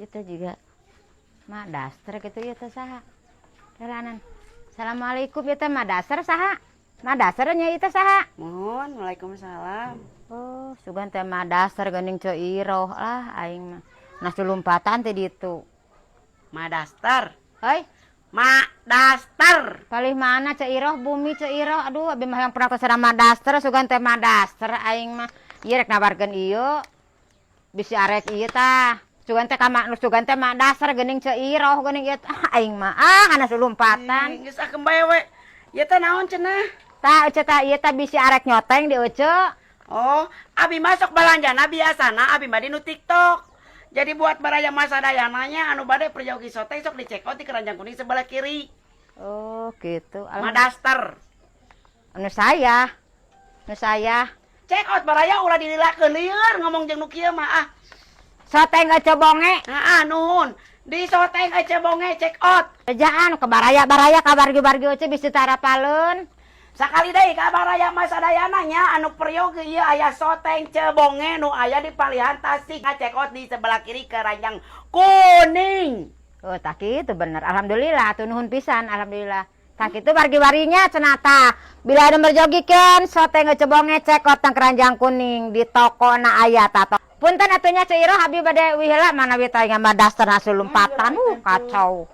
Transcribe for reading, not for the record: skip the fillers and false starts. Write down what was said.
Kita juga mah daster gitu ya teh saha. Kelanan. Assalamualaikum ya teh mah daster saha? Mah dasternya itu saha? Mohon, waalaikumsalam. Oh, sugan teh mah daster geuning Ceiroh lah aing mah. Nasi lumpatan teh ditu. Madastar. Hei, Madastar. palih mana Ceiroh, bumi Ceiroh. Aduh, abi mah yang pernah kesana mah daster, sugan teh mah daster aing mah. Ieu rek nawarkeun ieu. Bisi arek ieu tah. Sugan teh sugan teh mah daster geuning Ceiroh geuning ieu aing mah. Kana sulumpatan. Geus akeun bae we. Ieu teh naon cenah? Tah ece tah ieu tah bisi arek nyoteng di ece. Oh, abi masuk balanjana biasana abi mah di nu TikTok. Jadi buat baraya masa dayananya anu bade perjogi sote sok dicekot di keranjang kuning sebelah kiri. Oh, gitu. Madastar. Anu saya. Anu saya. Cekot baraya ulah dililakeun lieur ngomong jeung nu kieu mah ah. Soteng ece bonge. Heeh, nuhun. Di soteng ece bonge cekot. Ejaan ke baraya-baraya ka bargi-bargi ece bisi tarapaleun. Sakali deui ka baraya masa dayananya anu peryogi ieu aya soteng cebonge nu aya di palihan Tasik ngacekot di sebelah kiri keranjang kuning. Oh, tak kitu bener. Alhamdulillah, atuh nuhun pisan, alhamdulillah. Tak kitu bargi-barinya cenata. Bila ada merjogikeun soteng ece bonge cekot tang keranjang kuning di tokona aya tato. Punten atunya Ceiroh abi bade wihela mana we teh mah dastarna sulumpatan. Kacau.